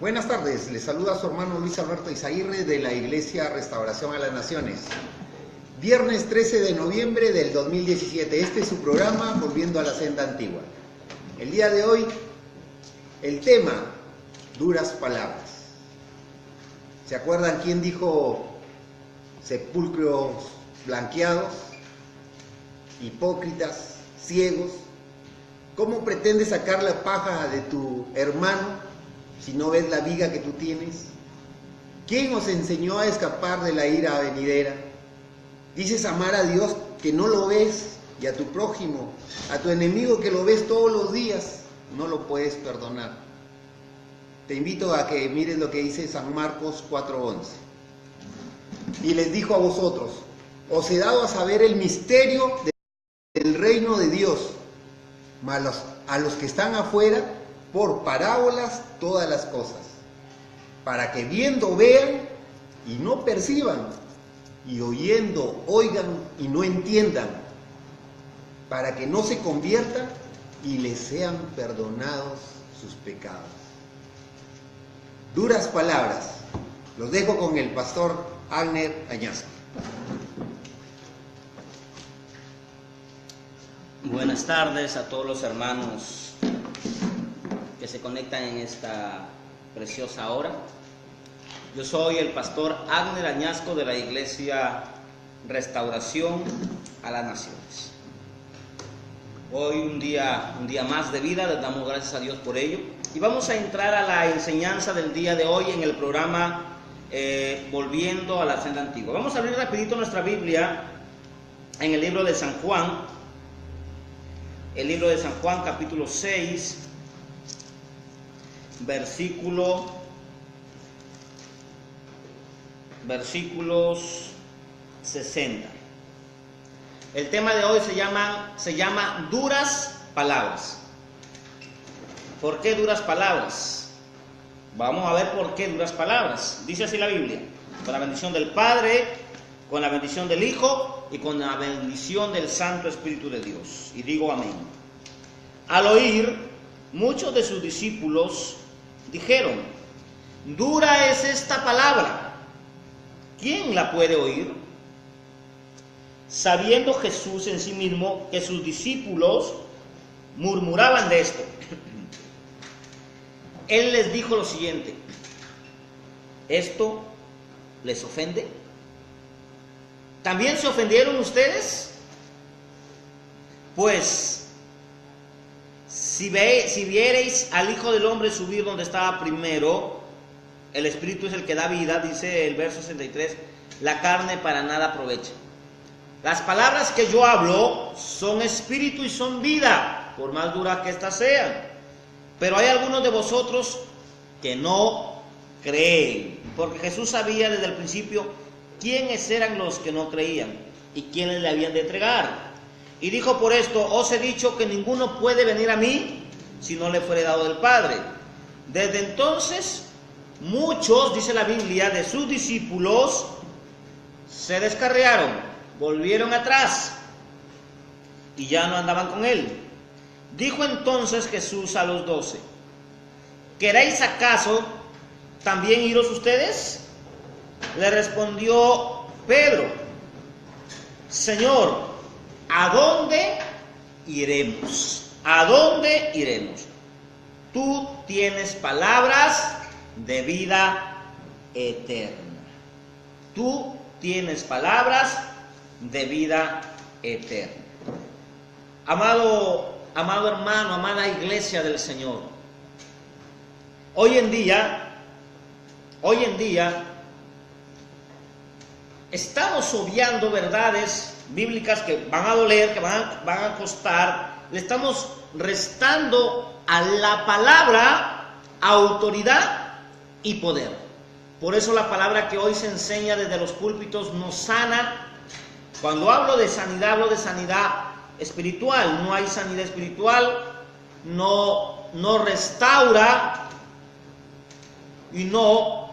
Buenas tardes, les saluda su hermano Luis Alberto Izaguirre de la Iglesia Restauración a las Naciones. Viernes 13 de noviembre del 2017, este es su programa Volviendo a la Senda Antigua. El día de hoy, el tema, duras palabras. ¿Se acuerdan quién dijo sepulcros blanqueados, hipócritas, ciegos? ¿Cómo pretendes sacar la paja de tu hermano si no ves la viga que tú tienes? ¿Quién os enseñó a escapar de la ira venidera? Dices amar a Dios que no lo ves, y a tu prójimo, a tu enemigo que lo ves todos los días, no lo puedes perdonar. Te invito a que mires lo que dice San Marcos 4:11. Y les dijo a vosotros: os he dado a saber el misterio del reino de Dios, mas a los que están afuera, por parábolas todas las cosas, para que viendo vean y no perciban, y oyendo oigan y no entiendan, para que no se conviertan y les sean perdonados sus pecados. Duras palabras. Los dejo con el pastor Agner Añasco. Buenas tardes a todos los hermanos que se conectan en esta preciosa hora. Yo soy el pastor Agner Añasco de la Iglesia Restauración a las Naciones. Hoy un día más de vida, les damos gracias a Dios por ello. Y vamos a entrar a la enseñanza del día de hoy en el programa Volviendo a la Senda Antigua. Vamos a abrir rapidito nuestra Biblia en el libro de San Juan. El libro de San Juan, capítulo 6, versículos 60. El tema de hoy se llama duras palabras. ¿Por qué duras palabras? Vamos a ver por qué duras palabras. Dice así la Biblia: con la bendición del Padre, con la bendición del Hijo y con la bendición del Santo Espíritu de Dios. Y digo amén. Al oír, muchos de sus discípulos dijeron: dura es esta palabra, ¿quién la puede oír? Sabiendo Jesús en sí mismo que sus discípulos murmuraban de esto, Él les dijo lo siguiente: ¿esto les ofende? ¿También se ofendieron ustedes? Pues si viereis al Hijo del Hombre subir donde estaba primero, el Espíritu es el que da vida, dice el verso 63, la carne para nada aprovecha. Las palabras que yo hablo son espíritu y son vida, por más duras que éstas sean. Pero hay algunos de vosotros que no creen, porque Jesús sabía desde el principio quiénes eran los que no creían y quiénes le habían de entregar. Y dijo: por esto os he dicho que ninguno puede venir a mí si no le fuere dado del Padre. Desde entonces muchos, dice la Biblia, de sus discípulos se descarriaron, volvieron atrás y ya no andaban con él. Dijo entonces Jesús a los 12: ¿queréis acaso también iros ustedes? Le respondió Pedro: Señor, ¿a dónde iremos? ¿A dónde iremos? Tú tienes palabras de vida eterna. Tú tienes palabras de vida eterna. Amado hermano, amada iglesia del Señor, hoy en día estamos obviando verdades bíblicas que van a doler, que van a costar. Le estamos restando a la palabra autoridad y poder. Por eso la palabra que hoy se enseña desde los púlpitos nos sana. Cuando hablo de sanidad espiritual. No hay sanidad espiritual, no restaura y no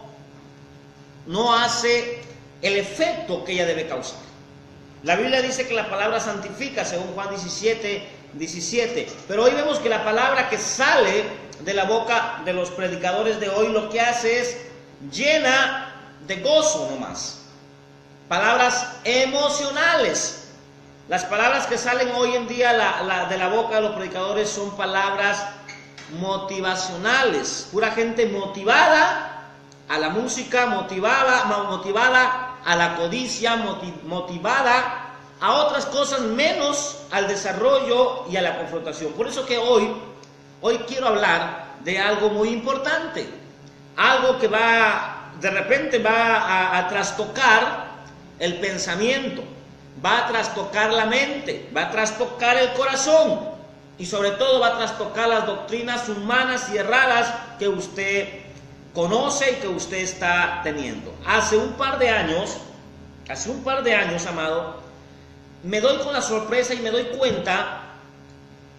hace el efecto que ella debe causar. La Biblia dice que la palabra santifica, según Juan 17, pero hoy vemos que la palabra que sale de la boca de los predicadores de hoy lo que hace es llena de gozo nomás. Palabras emocionales. Las palabras que salen hoy en día de la boca de los predicadores son palabras motivacionales. Pura gente motivada a la música, motivada a la codicia, motivada a otras cosas menos al desarrollo y a la confrontación. Por eso que hoy quiero hablar de algo muy importante, algo que de repente va a trastocar el pensamiento, va a trastocar la mente, va a trastocar el corazón y sobre todo va a trastocar las doctrinas humanas y erradas que usted conoce y que usted está teniendo. Hace un par de años, amado, me doy con la sorpresa y me doy cuenta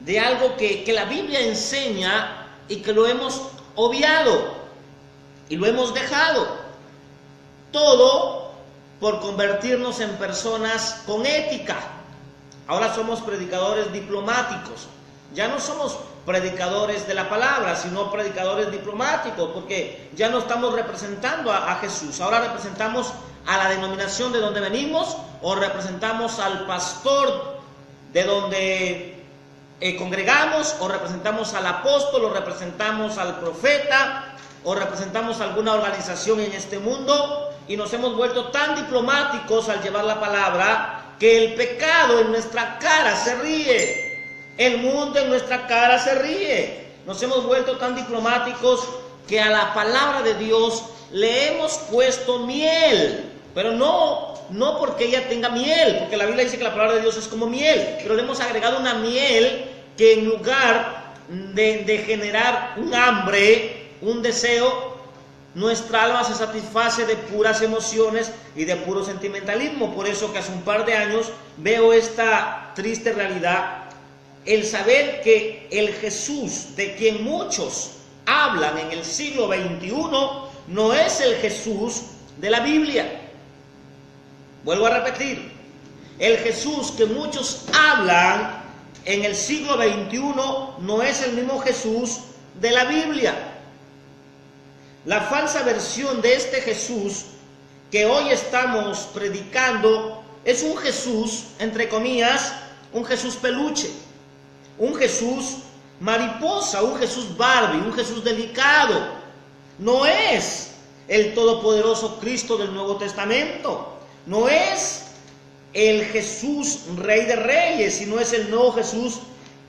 de algo que la Biblia enseña y que lo hemos obviado y lo hemos dejado. Todo por convertirnos en personas con ética. Ahora somos predicadores diplomáticos. Ya no somos predicadores de la palabra, sino predicadores diplomáticos, porque ya no estamos representando a Jesús. Ahora representamos a la denominación de donde venimos, o representamos al pastor de donde congregamos, o representamos al apóstol, o representamos al profeta, o representamos a alguna organización en este mundo, y nos hemos vuelto tan diplomáticos al llevar la palabra que el pecado en nuestra cara se ríe. El mundo en nuestra cara se ríe. Nos hemos vuelto tan diplomáticos que a la palabra de Dios le hemos puesto miel. Pero no porque ella tenga miel, porque la Biblia dice que la palabra de Dios es como miel. Pero le hemos agregado una miel que en lugar de generar un hambre, un deseo, nuestra alma se satisface de puras emociones y de puro sentimentalismo. Por eso que hace un par de años veo esta triste realidad. El saber que el Jesús de quien muchos hablan en el siglo XXI no es el Jesús de la Biblia. Vuelvo a repetir, el Jesús que muchos hablan en el siglo XXI no es el mismo Jesús de la Biblia. La falsa versión de este Jesús que hoy estamos predicando es un Jesús, entre comillas, un Jesús peluche. Un Jesús mariposa, un Jesús Barbie, un Jesús delicado. No es el todopoderoso Cristo del Nuevo Testamento. No es el Jesús Rey de Reyes, sino es el nuevo Jesús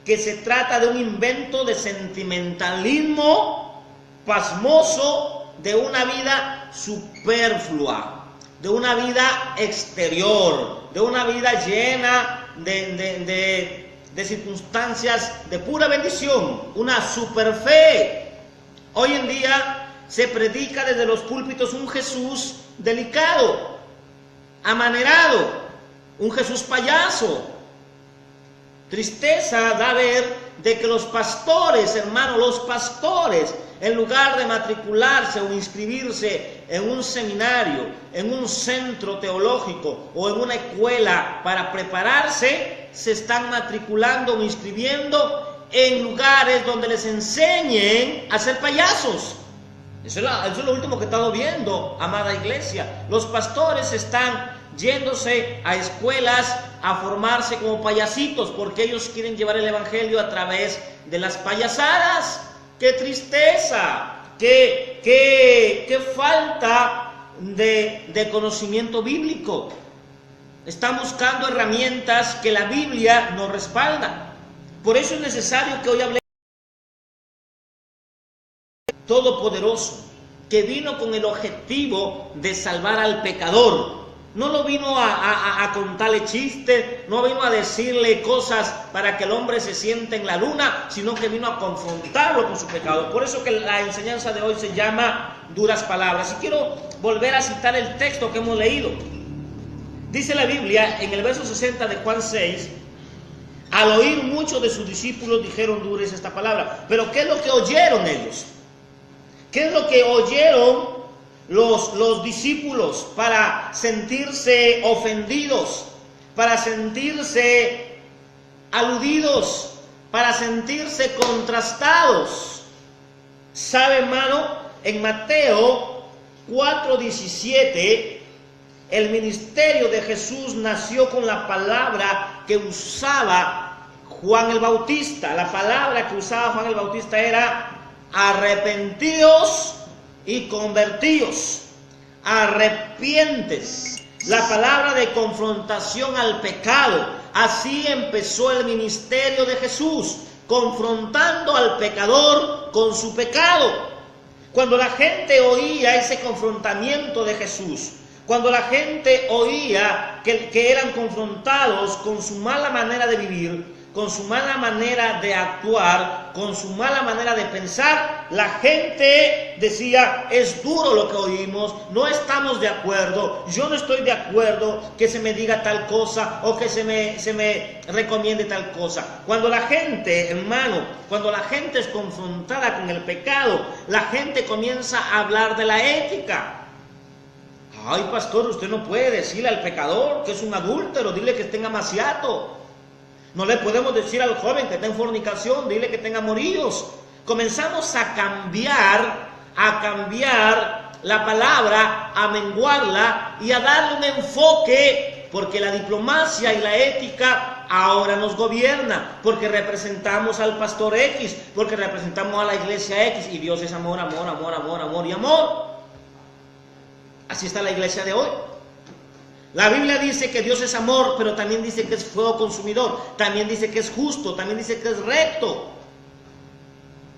que se trata de un invento de sentimentalismo pasmoso, de una vida superflua, de una vida exterior, de una vida llena de circunstancias de pura bendición, una superfe. Hoy en día se predica desde los púlpitos un Jesús delicado, amanerado, un Jesús payaso. Tristeza da ver de que los pastores, hermanos, los pastores, en lugar de matricularse o inscribirse en un seminario, en un centro teológico o en una escuela para prepararse, se están matriculando o inscribiendo en lugares donde les enseñen a ser payasos. Eso es lo último que he estado viendo, amada iglesia. Los pastores están yéndose a escuelas a formarse como payasitos porque ellos quieren llevar el evangelio a través de las payasadas. ¡Qué tristeza! ¡Qué falta de conocimiento bíblico! Están buscando herramientas que la Biblia no respalda. Por eso es necesario que hoy hablemos del Todopoderoso, que vino con el objetivo de salvar al pecador. No lo vino a contarle chistes, no vino a decirle cosas para que el hombre se sienta en la luna, sino que vino a confrontarlo con su pecado. Por eso que la enseñanza de hoy se llama Duras Palabras. Y quiero volver a citar el texto que hemos leído. Dice la Biblia en el verso 60 de Juan 6, al oír muchos de sus discípulos dijeron duras esta palabra. Pero ¿qué es lo que oyeron ellos? ¿Qué es lo que oyeron los discípulos para sentirse ofendidos, para sentirse aludidos, para sentirse contrastados? ¿Sabe, hermano? En Mateo 4:17, el ministerio de Jesús nació con la palabra que usaba Juan el Bautista. La palabra que usaba Juan el Bautista era arrepentíos y convertíos. Arrepientes. La palabra de confrontación al pecado. Así empezó el ministerio de Jesús, confrontando al pecador con su pecado. Cuando la gente oía ese confrontamiento de Jesús, cuando la gente oía que eran confrontados con su mala manera de vivir, con su mala manera de actuar, con su mala manera de pensar, la gente decía: es duro lo que oímos, no estamos de acuerdo, yo no estoy de acuerdo que se me diga tal cosa o que se me recomiende tal cosa. Cuando la gente, hermano, cuando la gente es confrontada con el pecado, la gente comienza a hablar de la ética. Ay, pastor, usted no puede decirle al pecador que es un adúltero, dile que tenga amaciato. No le podemos decir al joven que está en fornicación, dile que tenga amoríos. Comenzamos a cambiar la palabra, a menguarla y a darle un enfoque, porque la diplomacia y la ética ahora nos gobierna, porque representamos al pastor X, porque representamos a la iglesia X, y Dios es amor, amor, amor, amor, amor y amor. Así está la iglesia de hoy. La Biblia dice que Dios es amor, pero también dice que es fuego consumidor, también dice que es justo, también dice que es recto.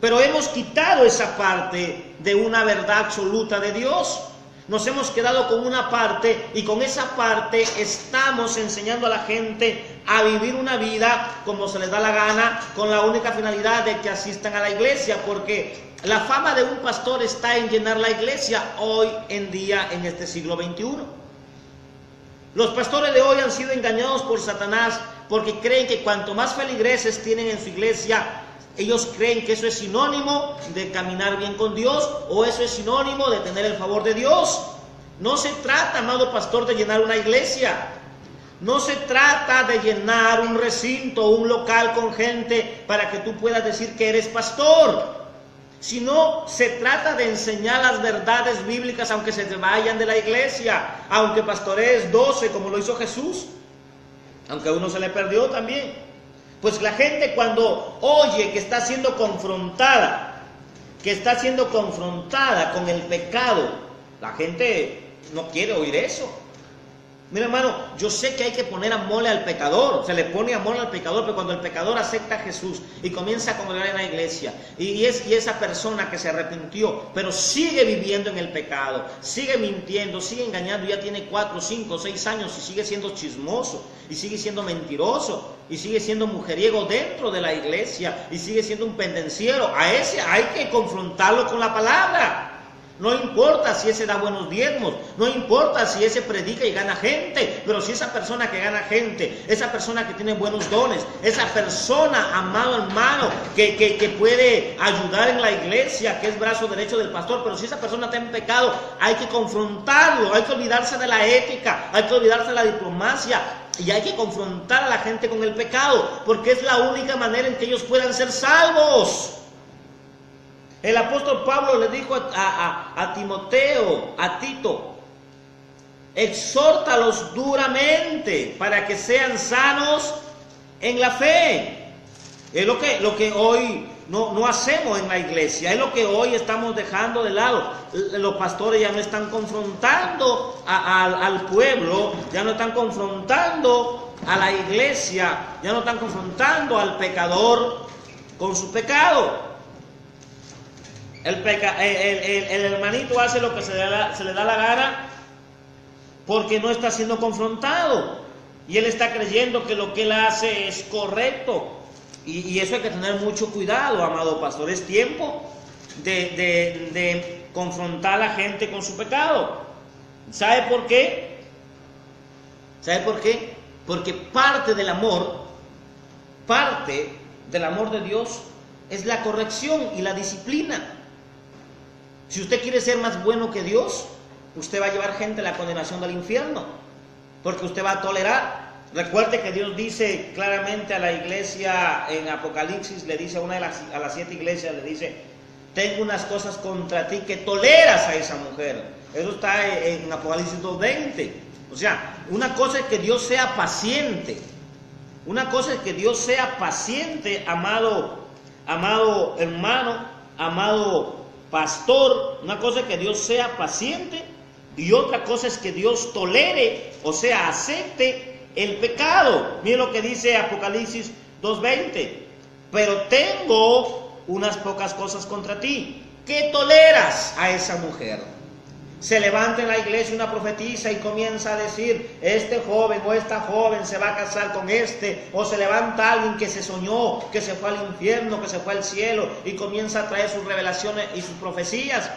Pero hemos quitado esa parte de una verdad absoluta de Dios. Nos hemos quedado con una parte, y con esa parte estamos enseñando a la gente a vivir una vida como se les da la gana, con la única finalidad de que asistan a la iglesia, porque la fama de un pastor está en llenar la iglesia hoy en día, en este siglo XXI. Los pastores de hoy han sido engañados por Satanás porque creen que cuanto más feligreses tienen en su iglesia, ellos creen que eso es sinónimo de caminar bien con Dios, o eso es sinónimo de tener el favor de Dios. No se trata, amado pastor, de llenar una iglesia. No se trata de llenar un recinto, un local con gente para que tú puedas decir que eres pastor. Sino se trata de enseñar las verdades bíblicas, aunque se te vayan de la iglesia, aunque pastorees 12 como lo hizo Jesús, aunque a uno se le perdió también. Pues la gente, cuando oye que está siendo confrontada con el pecado, la gente no quiere oír eso. Mira, hermano, yo sé que hay que poner amor al pecador, se le pone amor al pecador, pero cuando el pecador acepta a Jesús y comienza a congregar en la iglesia, y esa persona que se arrepintió, pero sigue viviendo en el pecado, sigue mintiendo, sigue engañando, ya tiene 4, 5, 6 años y sigue siendo chismoso, y sigue siendo mentiroso, y sigue siendo mujeriego dentro de la iglesia, y sigue siendo un pendenciero, a ese hay que confrontarlo con la palabra. No importa si ese da buenos diezmos, no importa si ese predica y gana gente, pero si esa persona que gana gente, esa persona que tiene buenos dones, esa persona, amado hermano, que puede ayudar en la iglesia, que es brazo derecho del pastor, pero si esa persona está en pecado, hay que confrontarlo, hay que olvidarse de la ética, hay que olvidarse de la diplomacia, y hay que confrontar a la gente con el pecado, porque es la única manera en que ellos puedan ser salvos. El apóstol Pablo le dijo a Timoteo, a Tito: exhórtalos duramente para que sean sanos en la fe. Es lo que hoy no hacemos en la iglesia, es lo que hoy estamos dejando de lado. Los pastores ya no están confrontando al pueblo, ya no están confrontando a la iglesia, ya no están confrontando al pecador con su pecado. El hermanito hace lo que se le da la gana porque no está siendo confrontado, y él está creyendo que lo que él hace es correcto, y eso hay que tener mucho cuidado, amado pastor. Es tiempo de confrontar a la gente con su pecado. ¿Sabe por qué? ¿Sabe por qué? Porque parte del amor de Dios es la corrección y la disciplina. Si usted quiere ser más bueno que Dios, usted va a llevar gente a la condenación del infierno, porque usted va a tolerar. Recuerde que Dios dice claramente a la iglesia en Apocalipsis, le dice a las 7 iglesias, le dice tengo unas cosas contra ti, que toleras a esa mujer. Eso está en Apocalipsis 2:20. O sea, una cosa es que Dios sea paciente. Una cosa es que Dios sea paciente, amado hermano, amado pastor. Una cosa es que Dios sea paciente y otra cosa es que Dios tolere, o sea, acepte el pecado. Mira lo que dice Apocalipsis 2:20. Pero tengo unas pocas cosas contra ti, que toleras a esa mujer. Se levanta en la iglesia una profetisa y comienza a decir, este joven o esta joven se va a casar con este, o se levanta alguien que se soñó, que se fue al infierno, que se fue al cielo, y comienza a traer sus revelaciones y sus profecías.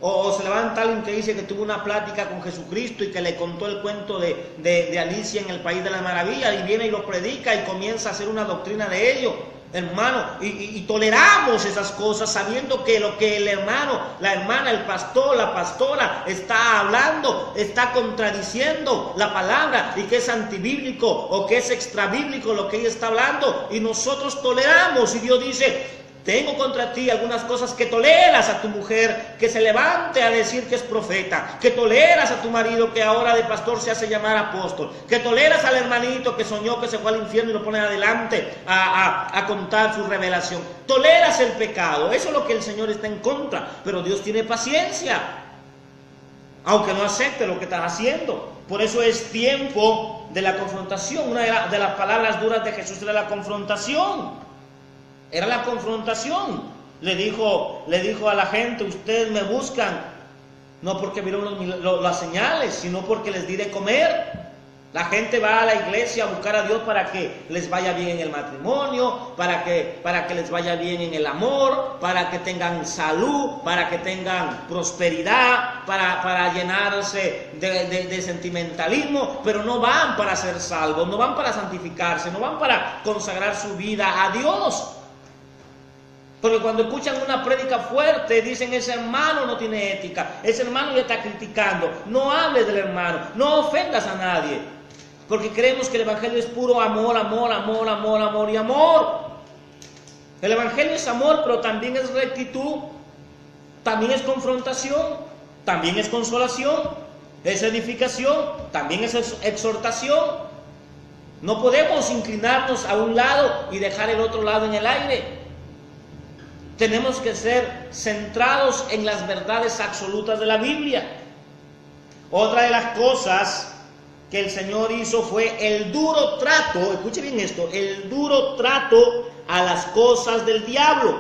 O se levanta alguien que dice que tuvo una plática con Jesucristo y que le contó el cuento de Alicia en el País de las Maravillas, y viene y lo predica y comienza a hacer una doctrina de ello. Hermano, y toleramos esas cosas sabiendo que lo que el hermano, la hermana, el pastor, la pastora está hablando, está contradiciendo la palabra, y que es antibíblico o que es extrabíblico lo que ella está hablando, y nosotros toleramos. Y Dios dice, tengo contra ti algunas cosas, que toleras a tu mujer que se levante a decir que es profeta, que toleras a tu marido que ahora de pastor se hace llamar apóstol, que toleras al hermanito que soñó que se fue al infierno y lo ponen adelante a contar su revelación. Toleras el pecado. Eso es lo que el Señor está en contra, pero Dios tiene paciencia, aunque no acepte lo que estás haciendo. Por eso es tiempo de la confrontación. Una de las palabras duras de Jesús era la confrontación. Era la confrontación. Le dijo a la gente, ustedes me buscan no porque vieron las señales, sino porque les di de comer. La gente va a la iglesia a buscar a Dios para que les vaya bien en el matrimonio, para que les vaya bien en el amor, para que tengan salud, para que tengan prosperidad, para llenarse de sentimentalismo, pero no van para ser salvos, no van para santificarse, no van para consagrar su vida a Dios. Porque cuando escuchan una prédica fuerte, dicen, ese hermano no tiene ética, ese hermano ya está criticando. No hables del hermano, no ofendas a nadie. Porque creemos que el evangelio es puro amor, amor, amor, amor, amor y amor. El evangelio es amor, pero también es rectitud, también es confrontación, también es consolación, es edificación, también es exhortación. No podemos inclinarnos a un lado y dejar el otro lado en el aire. Tenemos que ser centrados en las verdades absolutas de la Biblia. Otra de las cosas que el Señor hizo fue el duro trato, escuche bien esto, el duro trato a las cosas del diablo.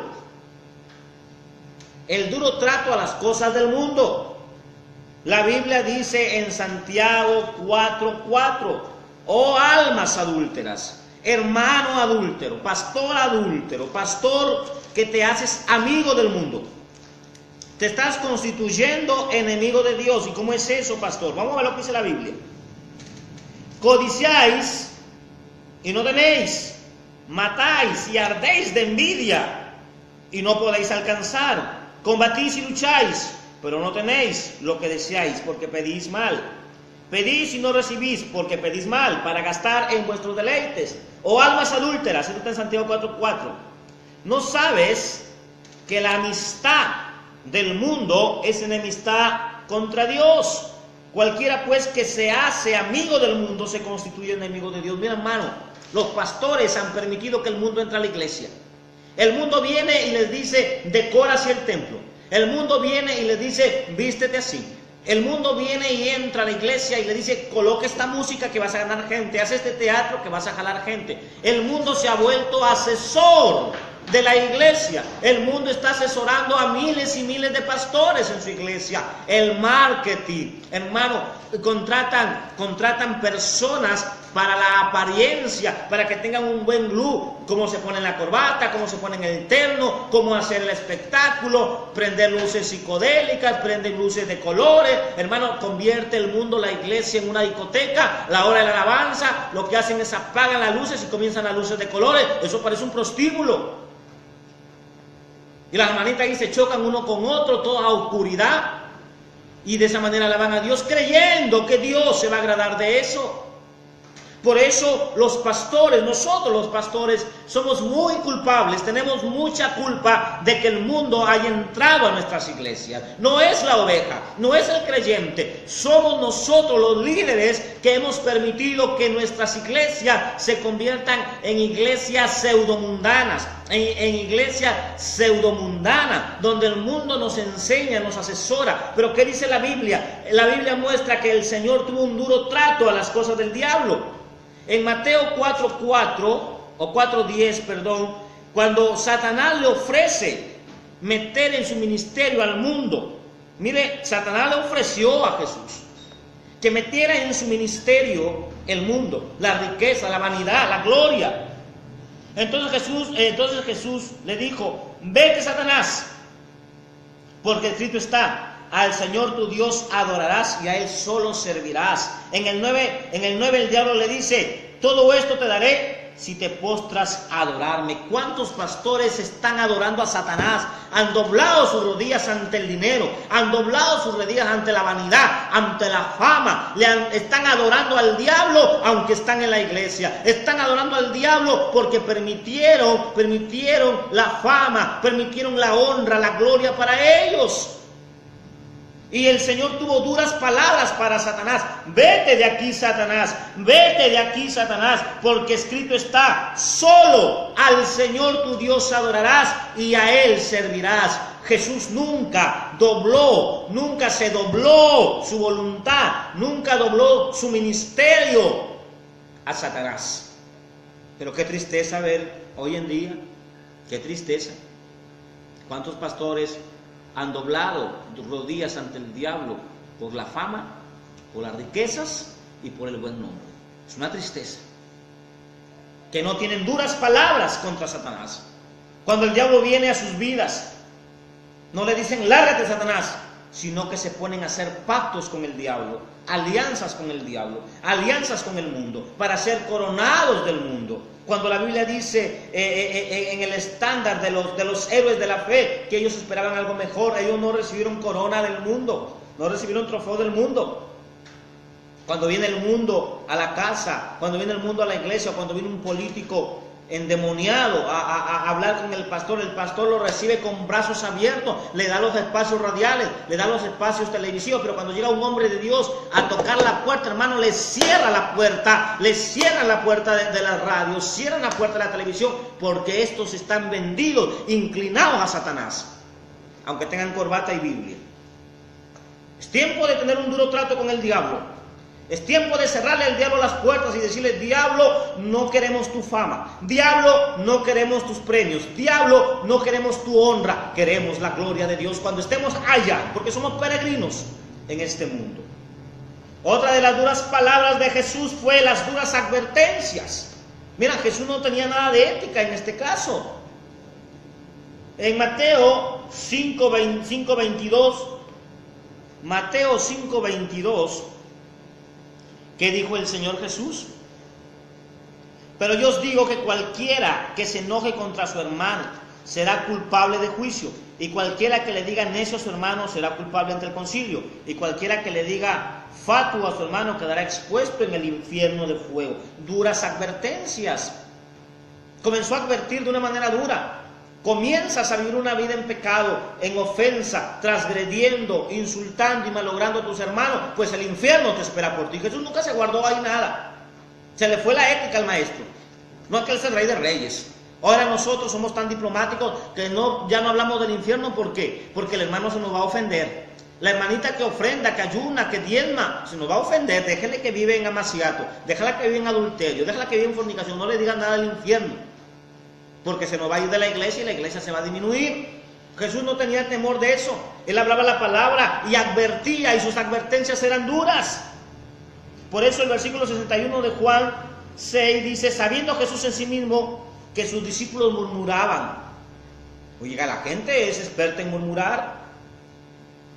El duro trato a las cosas del mundo. La Biblia dice en Santiago 4:4, oh almas adúlteras, hermano adúltero, pastor que te haces amigo del mundo, te estás constituyendo enemigo de Dios. ¿Y cómo es eso, pastor? Vamos a ver lo que dice la Biblia. Codiciáis y no tenéis, matáis y ardéis de envidia y no podéis alcanzar, combatís y lucháis, pero no tenéis lo que deseáis, porque pedís mal. Pedís y no recibís, porque pedís mal, para gastar en vuestros deleites. Oh almas adúlteras, esto está en Santiago 4:4. ¿No sabes que la amistad del mundo es enemistad contra Dios? Cualquiera pues que se hace amigo del mundo se constituye enemigo de Dios. Mira, hermano, los pastores han permitido que el mundo entre a la iglesia. El mundo viene y les dice, decora así el templo. El mundo viene y les dice, vístete así. El mundo viene y entra a la iglesia y le dice, coloca esta música que vas a ganar gente, haz este teatro que vas a jalar gente. El mundo se ha vuelto asesor de la iglesia. El mundo está asesorando a miles y miles de pastores en su iglesia. El marketing, hermano, contratan personas para la apariencia, para que tengan un buen look, cómo se pone la corbata, cómo se pone el terno, cómo hacer el espectáculo, prender luces psicodélicas, prender luces de colores. Hermano, convierte el mundo, la iglesia, en una discoteca. La hora de la alabanza, lo que hacen es apagan las luces y comienzan las luces de colores. Eso parece un prostíbulo. Y las hermanitas ahí se chocan uno con otro, toda oscuridad. Y de esa manera alaban a Dios, creyendo que Dios se va a agradar de eso. Por eso los pastores, nosotros los pastores, somos muy culpables, tenemos mucha culpa de que el mundo haya entrado a nuestras iglesias. No es la oveja, no es el creyente, somos nosotros los líderes que hemos permitido que nuestras iglesias se conviertan en iglesias pseudomundanas, en iglesias pseudomundanas, donde el mundo nos enseña, nos asesora. Pero ¿qué dice la Biblia? La Biblia muestra que el Señor tuvo un duro trato a las cosas del diablo. En Mateo 4:10, cuando Satanás le ofrece meter en su ministerio al mundo, mire, Satanás le ofreció a Jesús que metiera en su ministerio el mundo, la riqueza, la vanidad, la gloria. Entonces Jesús le dijo: vete, Satanás, porque escrito está: al Señor tu Dios adorarás y a Él solo servirás. En el 9 el diablo le dice: todo esto te daré si te postras a adorarme. ¿Cuántos pastores están adorando a Satanás? Han doblado sus rodillas ante el dinero, han doblado sus rodillas ante la vanidad, ante la fama. Están adorando al diablo aunque están en la iglesia. Están adorando al diablo porque permitieron la fama, permitieron la honra, la gloria para ellos. Y el Señor tuvo duras palabras para Satanás: vete de aquí, Satanás, vete de aquí, Satanás, porque escrito está: solo al Señor tu Dios adorarás y a Él servirás. Jesús nunca se dobló su voluntad, nunca dobló su ministerio a Satanás. Pero qué tristeza ver hoy en día, qué tristeza. ¿Cuántos pastores han doblado rodillas ante el diablo por la fama, por las riquezas y por el buen nombre? Es una tristeza. Que no tienen duras palabras contra Satanás. Cuando el diablo viene a sus vidas, no le dicen: lárgate, Satanás, sino que se ponen a hacer pactos con el diablo, alianzas con el diablo, alianzas con el mundo, para ser coronados del mundo. Cuando la Biblia dice en el estándar de los héroes de la fe que ellos esperaban algo mejor, ellos no recibieron corona del mundo, no recibieron trofeo del mundo. Cuando viene el mundo a la casa, cuando viene el mundo a la iglesia, cuando viene un político endemoniado a hablar con el pastor lo recibe con brazos abiertos, le da los espacios radiales, le da los espacios televisivos. Pero cuando llega un hombre de Dios a tocar la puerta, hermano, le cierra la puerta de la radio, cierran la puerta de la televisión, porque estos están vendidos, inclinados a Satanás, aunque tengan corbata y Biblia. Es tiempo de tener un duro trato con el diablo. Es tiempo de cerrarle al diablo las puertas y decirle: diablo, no queremos tu fama, diablo, no queremos tus premios, diablo, no queremos tu honra, queremos la gloria de Dios cuando estemos allá, porque somos peregrinos en este mundo. Otra de las duras palabras de Jesús fue las duras advertencias. Mira, Jesús no tenía nada de ética en este caso. En Mateo 5:22, ¿qué dijo el Señor Jesús? Pero yo os digo que cualquiera que se enoje contra su hermano será culpable de juicio, y cualquiera que le diga necio a su hermano será culpable ante el concilio, y cualquiera que le diga fatuo a su hermano quedará expuesto en el infierno de fuego. Duras advertencias. Comenzó a advertir de una manera dura. Comienzas a vivir una vida en pecado, en ofensa, transgrediendo, insultando y malogrando a tus hermanos, pues el infierno te espera por ti. Jesús nunca se guardó ahí nada. Se le fue la ética al maestro. No es que él sea el rey de reyes. Ahora nosotros somos tan diplomáticos que ya no hablamos del infierno. ¿Por qué? Porque el hermano se nos va a ofender. La hermanita que ofrenda, que ayuna, que diezma, se nos va a ofender. Déjele que vive en amaciato, déjala que vive en adulterio, déjala que vive en fornicación. No le digan nada del infierno, porque se nos va a ir de la iglesia y la iglesia se va a disminuir. Jesús no tenía temor de eso. Él hablaba la palabra y advertía, y sus advertencias eran duras. Por eso el versículo 61 de Juan 6 dice: sabiendo Jesús en sí mismo que sus discípulos murmuraban. Oiga, la gente es experta en murmurar.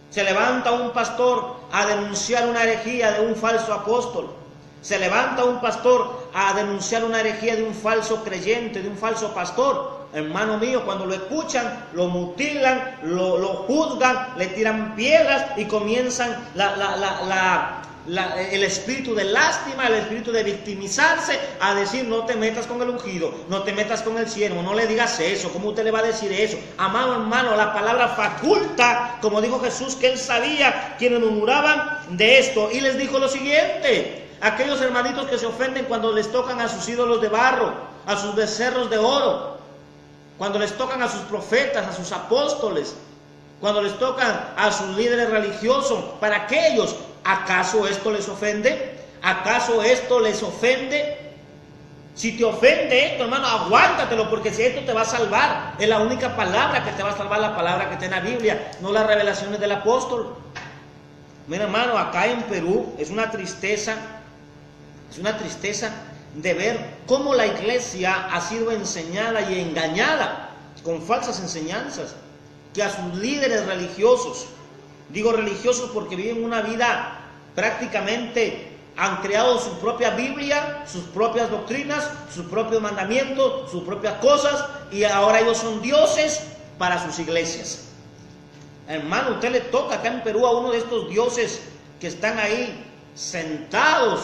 Se levanta un pastor a denunciar una herejía de un falso apóstol. Se levanta un pastor a denunciar una herejía de un falso creyente, de un falso pastor. Hermano mío, cuando lo escuchan, lo mutilan, lo juzgan, le tiran piedras y comienzan la el espíritu de lástima, el espíritu de victimizarse, a decir: no te metas con el ungido, no te metas con el siervo, no le digas eso. ¿Cómo usted le va a decir eso? Amado hermano, la palabra faculta, como dijo Jesús, que él sabía quienes murmuraban de esto, y les dijo lo siguiente: aquellos hermanitos que se ofenden cuando les tocan a sus ídolos de barro, a sus becerros de oro, cuando les tocan a sus profetas, a sus apóstoles, cuando les tocan a sus líderes religiosos, para aquellos, ¿acaso esto les ofende? ¿Acaso esto les ofende? Si te ofende esto, hermano, aguántatelo, porque si esto te va a salvar, es la única palabra que te va a salvar, la palabra que está en la Biblia, no las revelaciones del apóstol. Mira, hermano, acá en Perú es una tristeza de ver cómo la iglesia ha sido enseñada y engañada con falsas enseñanzas, que a sus líderes religiosos, digo religiosos porque viven una vida prácticamente, han creado su propia Biblia, sus propias doctrinas, sus propios mandamientos, sus propias cosas, y ahora ellos son dioses para sus iglesias. Hermano, usted le toca acá en Perú a uno de estos dioses que están ahí sentados,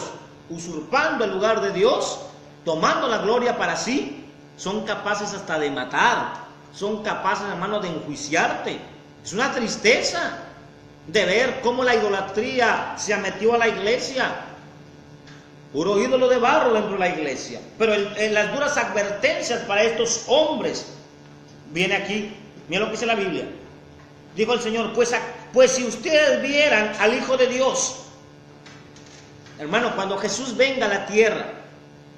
usurpando el lugar de Dios, tomando la gloria para sí. Son capaces hasta de matar, son capaces, hermano, de enjuiciarte. Es una tristeza de ver cómo la idolatría se ha metido a la iglesia. Puro ídolo de barro dentro de la iglesia. Pero en las duras advertencias para estos hombres, viene aquí, mira lo que dice la Biblia. Dijo el Señor: pues si ustedes vieran al Hijo de Dios. Hermano, cuando Jesús venga a la tierra,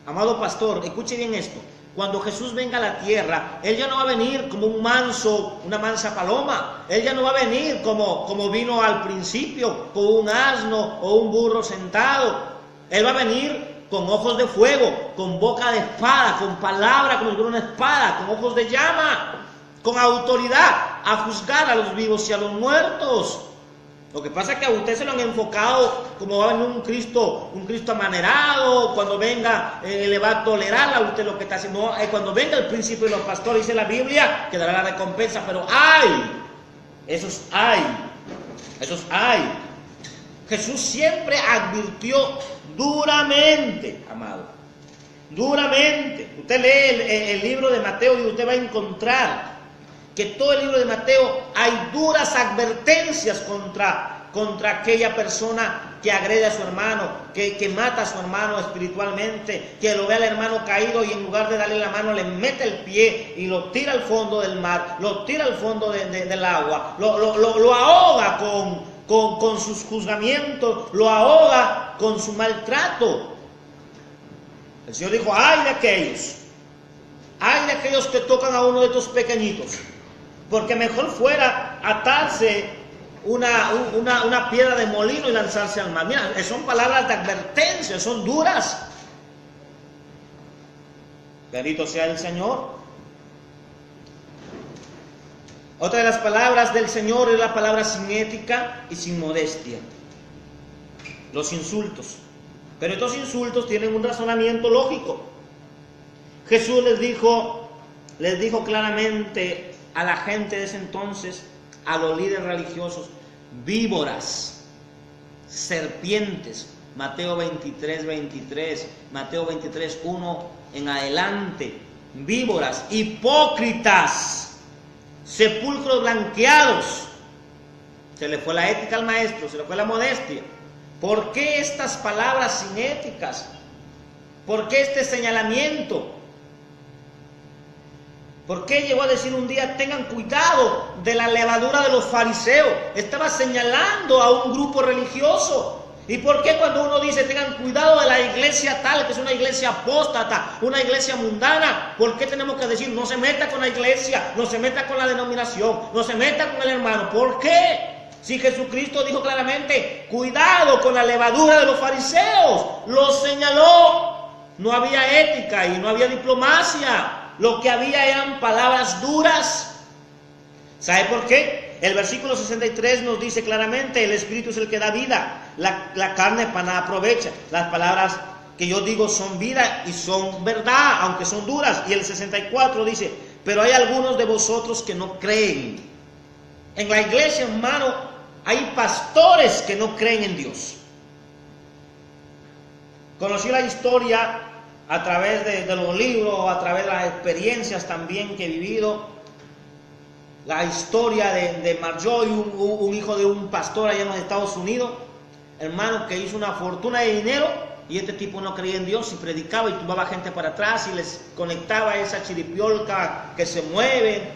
amado pastor, escuche bien esto. Cuando Jesús venga a la tierra, Él ya no va a venir como una mansa paloma. Él ya no va a venir como vino al principio, con un asno o un burro sentado. Él va a venir con ojos de fuego, con boca de espada, con palabra como si fuera una espada, con ojos de llama, con autoridad, a juzgar a los vivos y a los muertos. Lo que pasa es que a usted se lo han enfocado como va a venir un Cristo amanerado, cuando venga le va a tolerar a usted lo que está haciendo. Cuando venga el príncipe de los pastores, dice la Biblia, que dará la recompensa, pero esos hay. Jesús siempre advirtió duramente, amado, duramente. Usted lee el libro de Mateo y usted va a encontrar que todo el libro de Mateo hay duras advertencias contra aquella persona que agrede a su hermano, que mata a su hermano espiritualmente, que lo ve al hermano caído y en lugar de darle la mano le mete el pie y lo tira al fondo del mar, lo tira al fondo del agua, lo ahoga con sus juzgamientos, lo ahoga con su maltrato. El Señor dijo: ay de aquellos que tocan a uno de estos pequeñitos, porque mejor fuera atarse una piedra de molino y lanzarse al mar. Mira, son palabras de advertencia, son duras. Bendito sea el Señor. Otra de las palabras del Señor es la palabra sin ética y sin modestia. Los insultos. Pero estos insultos tienen un razonamiento lógico. Jesús les dijo claramente a la gente de ese entonces, a los líderes religiosos: víboras, serpientes. Mateo 23, Mateo 23, 1 en adelante. Víboras, hipócritas, sepulcros blanqueados. Se le fue la ética al maestro, se le fue la modestia. ¿Por qué estas palabras sin éticas? ¿Por qué este señalamiento? ¿Por qué llegó a decir un día: tengan cuidado de la levadura de los fariseos? Estaba señalando a un grupo religioso. ¿Y por qué cuando uno dice tengan cuidado de la iglesia tal, que es una iglesia apóstata, una iglesia mundana? ¿Por qué tenemos que decir no se meta con la iglesia, no se meta con la denominación, no se meta con el hermano? ¿Por qué? Si Jesucristo dijo claramente: cuidado con la levadura de los fariseos. Los señaló. No había ética y no había diplomacia. Lo que había eran palabras duras. ¿Sabe por qué? El versículo 63 nos dice claramente: el Espíritu es el que da vida, la carne para nada aprovecha. Las palabras que yo digo son vida y son verdad, aunque son duras. Y el 64 dice: pero hay algunos de vosotros que no creen. En la iglesia, hermano, hay pastores que no creen en Dios. Conocí la historia a través de los libros, a través de las experiencias también que he vivido. La historia de Marjoy, un hijo de un pastor allá en los Estados Unidos, hermano, que hizo una fortuna de dinero, y este tipo no creía en Dios y predicaba y tumbaba gente para atrás y les conectaba esa chiripiolca que se mueve.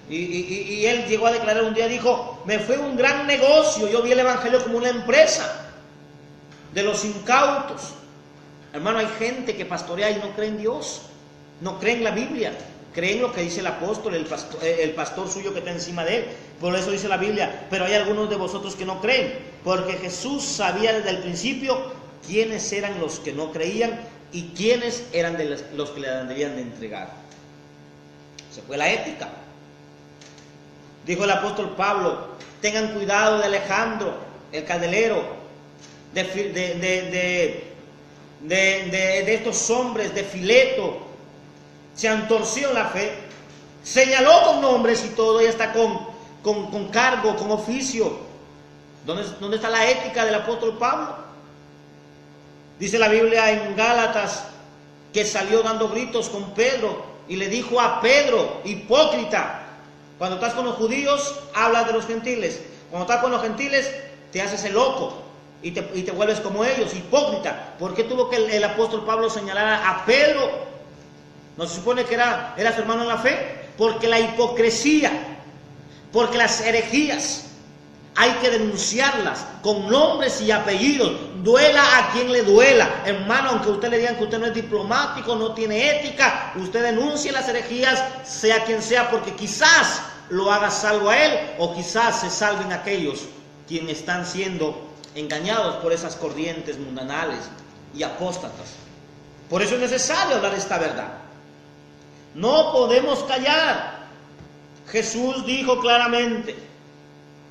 Y él llegó a declarar un día, dijo: me fue un gran negocio, yo vi el evangelio como una empresa de los incautos. Hermano, hay gente que pastorea y no cree en Dios, no cree en la Biblia, cree en lo que dice el apóstol, el pastor suyo que está encima de él. Por eso dice la Biblia: pero hay algunos de vosotros que no creen, porque Jesús sabía desde el principio quiénes eran los que no creían y quiénes eran los que le debían de entregar. Se fue la ética. Dijo el apóstol Pablo: tengan cuidado de Alejandro, el candelero, de estos hombres, de Fileto. Se han torcido en la fe, señaló con nombres y todo, y hasta con cargo, con oficio. ¿Dónde está la ética del apóstol Pablo? Dice la Biblia en Gálatas que salió dando gritos con Pedro y le dijo a Pedro: hipócrita, cuando estás con los judíos hablas de los gentiles, cuando estás con los gentiles te haces el loco y te vuelves como ellos, hipócrita. ¿Por qué tuvo que el apóstol Pablo señalar a Pedro? ¿No se supone que era su hermano en la fe? Porque la hipocresía, porque las herejías hay que denunciarlas con nombres y apellidos, duela a quien le duela. Hermano, aunque usted le digan que usted no es diplomático, no tiene ética, usted denuncie las herejías, sea quien sea, porque quizás lo haga salvo a él, o quizás se salven aquellos quienes están siendo engañados por esas corrientes mundanales y apóstatas. Por eso es necesario hablar esta verdad. No podemos callar. Jesús dijo claramente: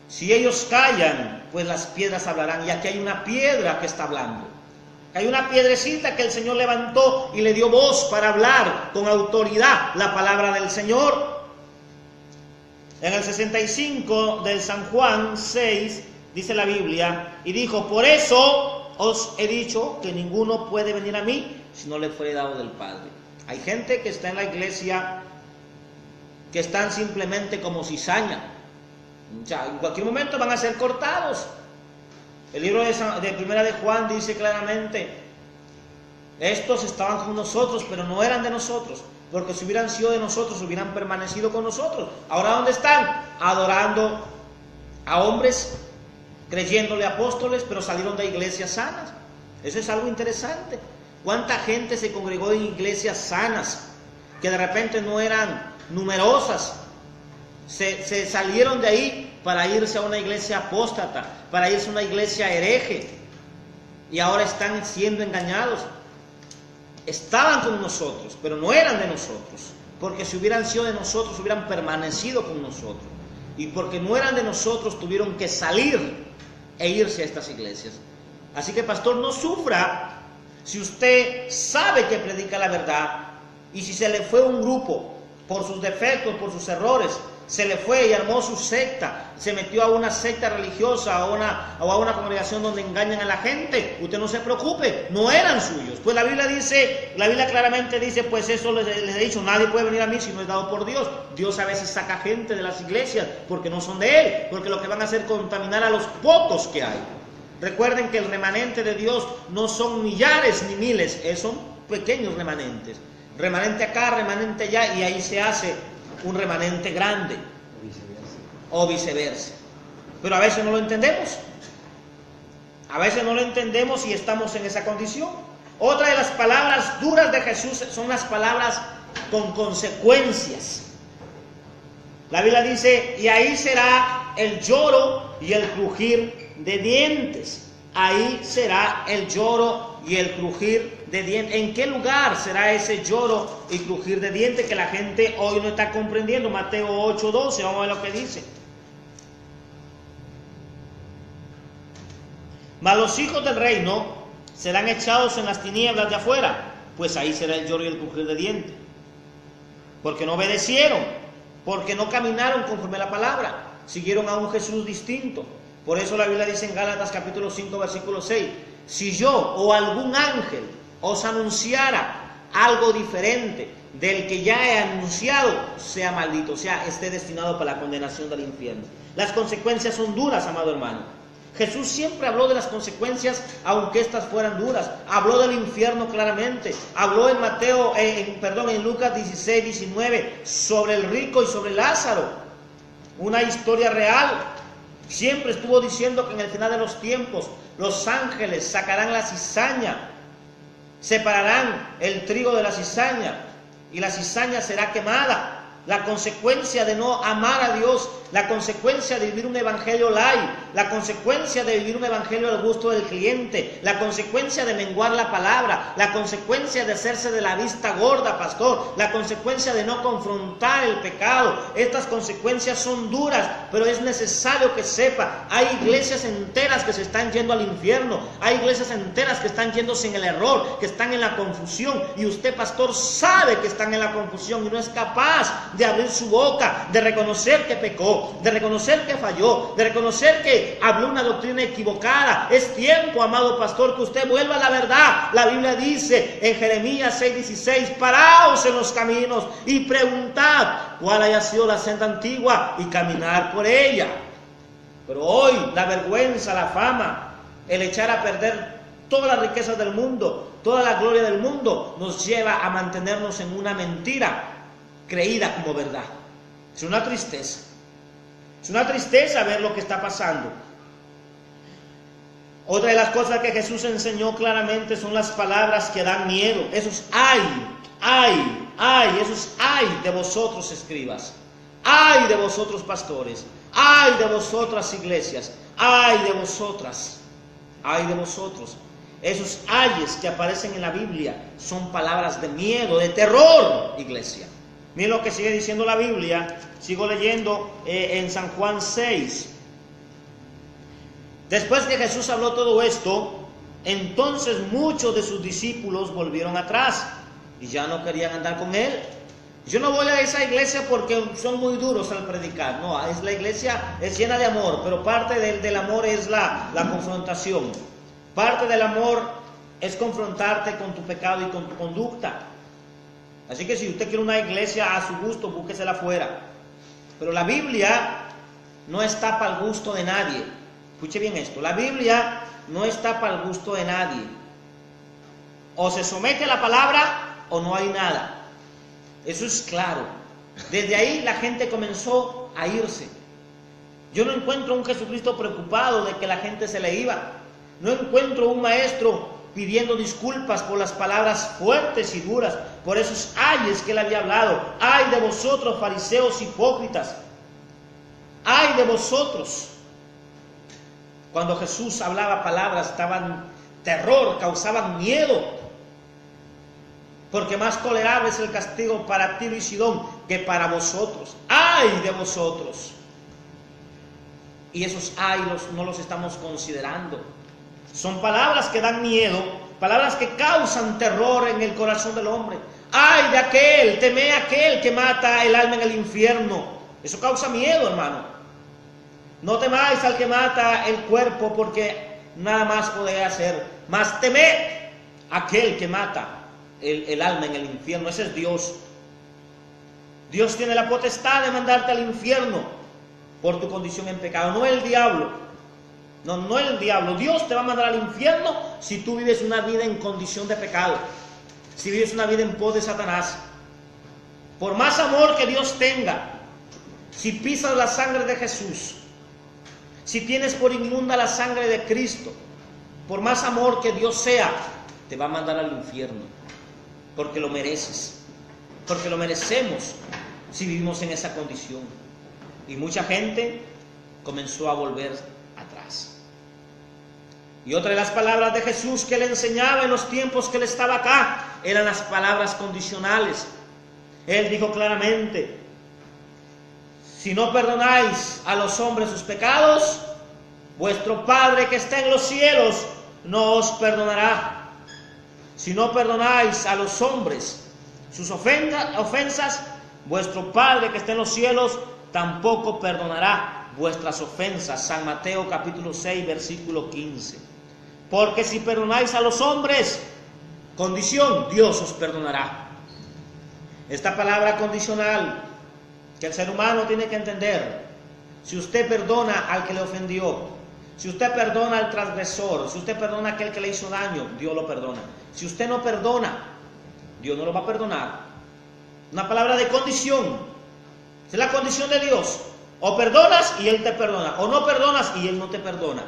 si ellos callan, pues las piedras hablarán. Y aquí hay una piedra que está hablando. Hay una piedrecita que el Señor levantó y le dio voz para hablar con autoridad la palabra del Señor. En el 65 del San Juan 6 dice la Biblia, y dijo: por eso os he dicho que ninguno puede venir a mí si no le fuere dado del Padre. Hay gente que está en la iglesia que están simplemente como cizaña. O sea, en cualquier momento van a ser cortados. El libro de Primera de Juan dice claramente: estos estaban con nosotros, pero no eran de nosotros, porque si hubieran sido de nosotros, hubieran permanecido con nosotros. Ahora, ¿dónde están? Adorando a hombres, creyéndole apóstoles, pero salieron de iglesias sanas. Eso es algo interesante. ¿Cuánta gente se congregó en iglesias sanas, que de repente no eran numerosas? Se salieron de ahí para irse a una iglesia apóstata, para irse a una iglesia hereje, y ahora están siendo engañados. Estaban con nosotros, pero no eran de nosotros, porque si hubieran sido de nosotros, hubieran permanecido con nosotros, y porque no eran de nosotros, tuvieron que salir e irse a estas iglesias. Así que, pastor, no sufra si usted sabe que predica la verdad, y si se le fue un grupo por sus defectos, por sus errores, se le fue y armó su secta, se metió a una secta religiosa o a una congregación donde engañan a la gente, usted no se preocupe, no eran suyos. Pues la Biblia claramente dice, pues eso les he dicho, nadie puede venir a mí si no es dado por Dios. Dios a veces saca gente de las iglesias porque no son de Él, porque lo que van a hacer es contaminar a los pocos que hay. Recuerden que el remanente de Dios no son millares ni miles, son pequeños remanentes. Remanente acá, remanente allá, y ahí se hace un remanente grande. O viceversa. Pero a veces no lo entendemos. A veces no lo entendemos y estamos en esa condición. Otra de las palabras duras de Jesús son las palabras con consecuencias. La Biblia dice: y ahí será el lloro y el crujir de dientes. Ahí será el lloro y el crujir de dientes. ¿En qué lugar será ese lloro y crujir de dientes que la gente hoy no está comprendiendo? Mateo 8:12, vamos a ver lo que dice. Mas los hijos del reino serán echados en las tinieblas de afuera, pues ahí será el lloro y el crujir de dientes. Porque no obedecieron, porque no caminaron conforme a la palabra, siguieron a un Jesús distinto. Por eso la Biblia dice en Gálatas capítulo 5 versículo 6: si yo o algún ángel os anunciara algo diferente del que ya he anunciado, sea maldito, o sea, esté destinado para la condenación del infierno. Las consecuencias son duras, amado hermano. Jesús siempre habló de las consecuencias, aunque estas fueran duras. Habló del infierno claramente. Habló en Lucas 16, 19, sobre el rico y sobre Lázaro. Una historia real. Siempre estuvo diciendo que en el final de los tiempos los ángeles sacarán la cizaña, separarán el trigo de la cizaña y la cizaña será quemada. La consecuencia de no amar a Dios, la consecuencia de vivir un evangelio light, la consecuencia de vivir un evangelio al gusto del cliente, la consecuencia de menguar la palabra, la consecuencia de hacerse de la vista gorda, pastor, la consecuencia de no confrontar el pecado. Estas consecuencias son duras, pero es necesario que sepa, hay iglesias enteras que se están yendo al infierno, hay iglesias enteras que están yéndose en el error, que están en la confusión, y usted, pastor, sabe que están en la confusión y no es capaz de abrir su boca, de reconocer que pecó, de reconocer que falló, de reconocer que habló una doctrina equivocada. Es tiempo, amado pastor, que usted vuelva a la verdad. La Biblia dice en Jeremías 6:16, paraos en los caminos y preguntad cuál haya sido la senda antigua y caminar por ella. Pero hoy la vergüenza, la fama, el echar a perder todas las riquezas del mundo, toda la gloria del mundo, nos lleva a mantenernos en una mentira creída como verdad. Es una tristeza. Es una tristeza ver lo que está pasando. Otra de las cosas que Jesús enseñó claramente son las palabras que dan miedo. Esos esos ay de vosotros, escribas. Ay de vosotros, pastores. Ay de vosotras, iglesias. Ay de vosotras. Ay de vosotros. Esos ayes que aparecen en la Biblia son palabras de miedo, de terror, iglesia. Miren lo que sigue diciendo la Biblia. Sigo leyendo en San Juan 6. Después que Jesús habló todo esto, entonces muchos de sus discípulos volvieron atrás y ya no querían andar con él. Yo no voy a esa iglesia porque son muy duros al predicar. No, la iglesia es llena de amor, pero parte del amor es la confrontación. Parte del amor es confrontarte con tu pecado y con tu conducta. Así que si usted quiere una iglesia a su gusto, búsquesela afuera. Pero la Biblia no está para el gusto de nadie. Escuche bien esto. La Biblia no está para el gusto de nadie. O se somete a la palabra o no hay nada. Eso es claro. Desde ahí la gente comenzó a irse. Yo no encuentro un Jesucristo preocupado de que la gente se le iba. No encuentro un maestro pidiendo disculpas por las palabras fuertes y duras, por esos ayes que él había hablado. Ay de vosotros, fariseos hipócritas. Ay de vosotros. Cuando Jesús hablaba palabras, daban terror, causaban miedo, porque más tolerable es el castigo para Tiro y Sidón que para vosotros. Ay de vosotros. Y esos ay no los estamos considerando. Son palabras que dan miedo, palabras que causan terror en el corazón del hombre. ¡Ay de aquel! Teme a aquel que mata el alma en el infierno. Eso causa miedo, hermano. No temáis al que mata el cuerpo, porque nada más podrá hacer. Mas temed a aquel que mata el alma en el infierno. Ese es Dios. Dios tiene la potestad de mandarte al infierno por tu condición en pecado, no el diablo. No el diablo. Dios te va a mandar al infierno si tú vives una vida en condición de pecado, si vives una vida en pos de Satanás. Por más amor que Dios tenga, si pisas la sangre de Jesús, si tienes por inmunda la sangre de Cristo, por más amor que Dios sea, te va a mandar al infierno, porque lo mereces, porque lo merecemos si vivimos en esa condición. Y mucha gente comenzó a volver atrás. Y otra de las palabras de Jesús que le enseñaba en los tiempos que él estaba acá eran las palabras condicionales. Él dijo claramente: si no perdonáis a los hombres sus pecados, vuestro Padre que está en los cielos no os perdonará. Si no perdonáis a los hombres sus ofensas, vuestro Padre que está en los cielos tampoco perdonará vuestras ofensas. San Mateo capítulo 6, versículo 15. Porque si perdonáis a los hombres, condición, Dios os perdonará. Esta palabra condicional que el ser humano tiene que entender. Si usted perdona al que le ofendió, si usted perdona al transgresor, si usted perdona a aquel que le hizo daño, Dios lo perdona. Si usted no perdona, Dios no lo va a perdonar. Una palabra de condición. Esa es la condición de Dios. O perdonas y Él te perdona, o no perdonas y Él no te perdona.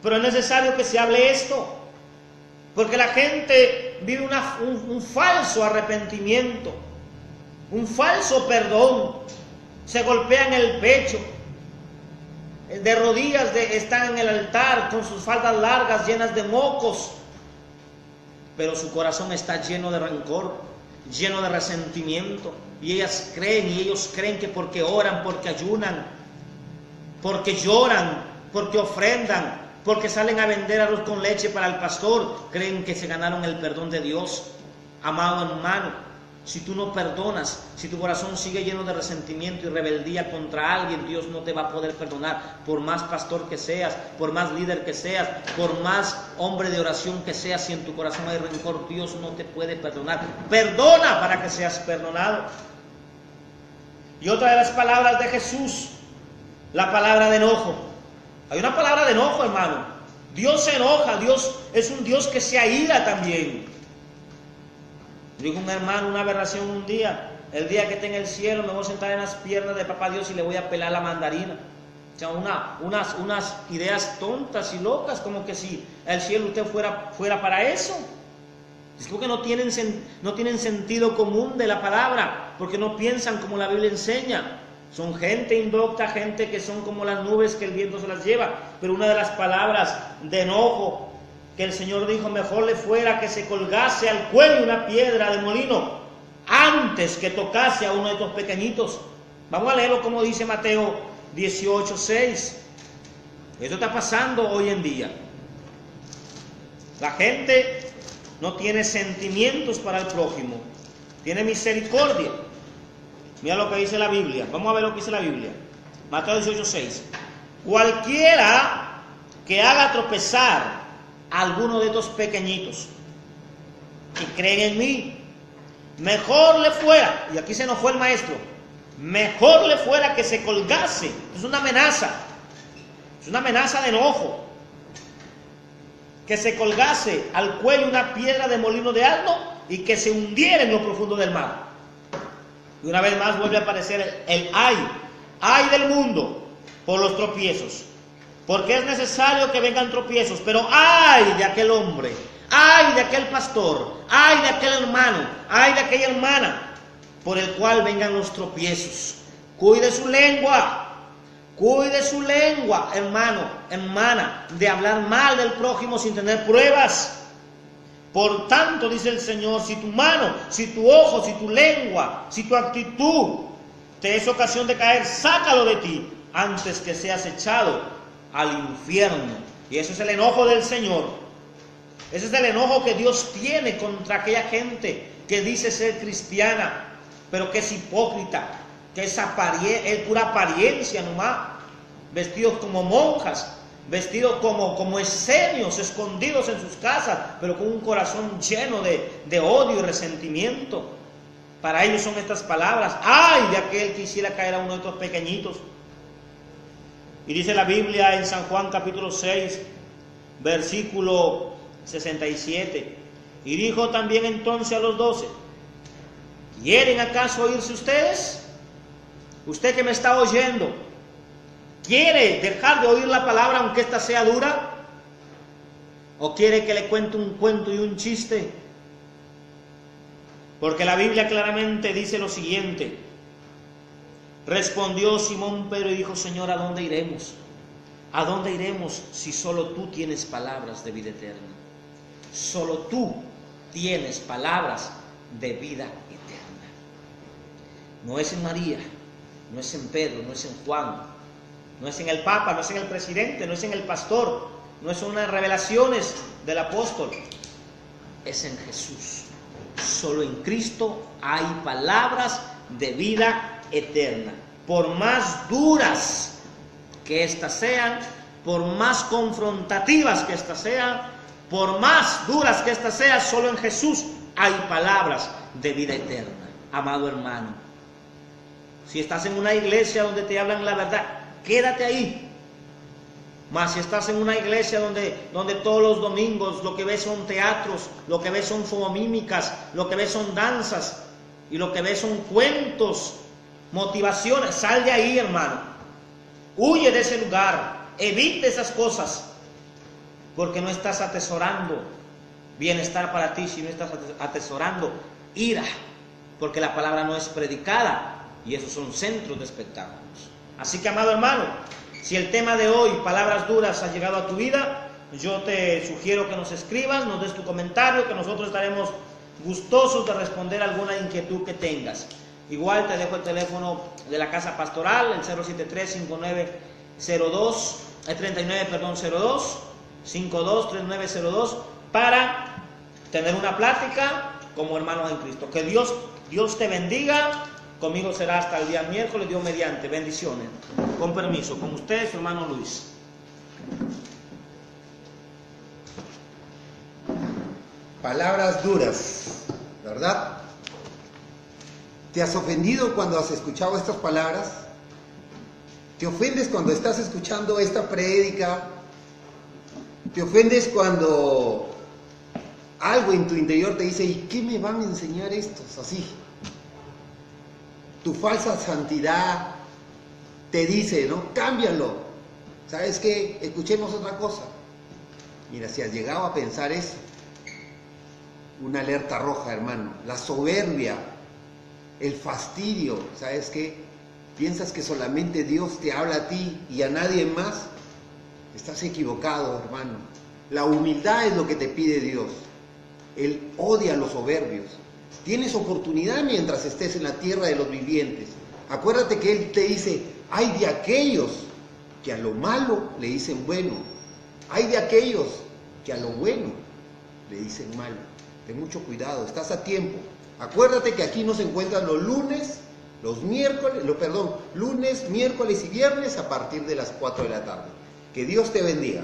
Pero es necesario que se hable esto, porque la gente vive un falso arrepentimiento, un falso perdón. Se golpean el pecho, de rodillas están en el altar con sus faldas largas llenas de mocos, pero su corazón está lleno de rencor, lleno de resentimiento, y ellos creen que porque oran, porque ayunan, porque lloran, porque ofrendan, porque salen a vender arroz con leche para el pastor, creen que se ganaron el perdón de Dios. Amado hermano, si tú no perdonas, si tu corazón sigue lleno de resentimiento y rebeldía contra alguien, Dios no te va a poder perdonar. Por más pastor que seas, por más líder que seas, por más hombre de oración que seas, si en tu corazón hay rencor, Dios no te puede perdonar. Perdona para que seas perdonado. Y otra de las palabras de Jesús, la palabra de enojo. Hay una palabra de enojo, hermano. Dios se enoja, Dios es un Dios que se aira también. Dijo un hermano una aberración un día: el día que esté en el cielo me voy a sentar en las piernas de papá Dios y le voy a pelar la mandarina. O sea, unas ideas tontas y locas, como que si el cielo usted fuera para eso. Es porque no tienen sentido común de la palabra, porque no piensan como la Biblia enseña. Son gente indocta, gente que son como las nubes que el viento se las lleva. Pero una de las palabras de enojo que el Señor dijo: mejor le fuera que se colgase al cuello una piedra de molino antes que tocase a uno de estos pequeñitos. Vamos a leerlo como dice Mateo 18:6. Esto está pasando hoy en día. La gente no tiene sentimientos para el prójimo, tiene misericordia. Mira lo que dice la Biblia. Vamos a ver lo que dice la Biblia. Mateo 18:6. Cualquiera que haga tropezar a alguno de estos pequeñitos que creen en mí, mejor le fuera, y aquí se enojó el maestro, mejor le fuera que se colgase. Es una amenaza de enojo, que se colgase al cuello una piedra de molino de asno y que se hundiera en lo profundo del mar. Y una vez más vuelve a aparecer el ay del mundo por los tropiezos, porque es necesario que vengan tropiezos, pero ay de aquel hombre, ay de aquel pastor, ay de aquel hermano, ay de aquella hermana, por el cual vengan los tropiezos. Cuide su lengua, hermano, hermana, de hablar mal del prójimo sin tener pruebas. Por tanto, dice el Señor, si tu mano, si tu ojo, si tu lengua, si tu actitud te es ocasión de caer, sácalo de ti antes que seas echado al infierno. Y eso es el enojo del Señor. Ese es el enojo que Dios tiene contra aquella gente que dice ser cristiana, pero que es hipócrita, que es pura apariencia nomás, vestidos como monjas, vestidos como esenios, escondidos en sus casas, pero con un corazón lleno de odio y resentimiento. Para ellos son estas palabras: ay de aquel que hiciera caer a uno de estos pequeñitos. Y dice la Biblia en San Juan capítulo 6, versículo 67: y dijo también entonces a los 12: ¿quieren acaso oírse ustedes? Usted que me está oyendo, ¿quiere dejar de oír la palabra aunque ésta sea dura? ¿O quiere que le cuente un cuento y un chiste? Porque la Biblia claramente dice lo siguiente: respondió Simón Pedro y dijo: Señor, ¿a dónde iremos? ¿A dónde iremos si solo tú tienes palabras de vida eterna? Solo tú tienes palabras de vida eterna. No es en María, no es en Pedro, no es en Juan, no es en el Papa, no es en el presidente, no es en el pastor, no es en unas revelaciones del apóstol. Es en Jesús. Solo en Cristo hay palabras de vida eterna. Por más duras que éstas sean, por más confrontativas que éstas sean, por más duras que éstas sean, solo en Jesús hay palabras de vida eterna. Amado hermano, si estás en una iglesia donde te hablan la verdad, quédate ahí. Mas si estás en una iglesia donde todos los domingos lo que ves son teatros, lo que ves son fomomímicas, lo que ves son danzas y lo que ves son cuentos, motivaciones, sal de ahí, hermano. Huye de ese lugar, evite esas cosas, porque no estás atesorando bienestar para ti, si no estás atesorando ira, porque la palabra no es predicada y esos son centros de espectáculos. Así que, amado hermano, si el tema de hoy, palabras duras, ha llegado a tu vida, yo te sugiero que nos escribas, nos des tu comentario, que nosotros estaremos gustosos de responder alguna inquietud que tengas. Igual te dejo el teléfono de la Casa Pastoral, el 073-52-3902, para tener una plática como hermanos en Cristo. Que Dios te bendiga. Conmigo será hasta el día miércoles, Dios mediante. Bendiciones. Con permiso, con usted, su hermano Luis. Palabras duras, ¿verdad? ¿Te has ofendido cuando has escuchado estas palabras? ¿Te ofendes cuando estás escuchando esta prédica? ¿Te ofendes cuando algo en tu interior te dice, ¿y qué me van a enseñar estos así? Tu falsa santidad te dice, ¿no? Cámbialo. ¿Sabes qué? Escuchemos otra cosa. Mira, si has llegado a pensar eso, una alerta roja, hermano. La soberbia, el fastidio, ¿sabes qué? Piensas que solamente Dios te habla a ti y a nadie más. Estás equivocado, hermano. La humildad es lo que te pide Dios. Él odia a los soberbios. Tienes oportunidad mientras estés en la tierra de los vivientes. Acuérdate que Él te dice, hay de aquellos que a lo malo le dicen bueno. Hay de aquellos que a lo bueno le dicen malo. Ten mucho cuidado, estás a tiempo. Acuérdate que aquí nos encuentran los lunes, lunes, miércoles y viernes a partir de las 4 de la tarde. Que Dios te bendiga.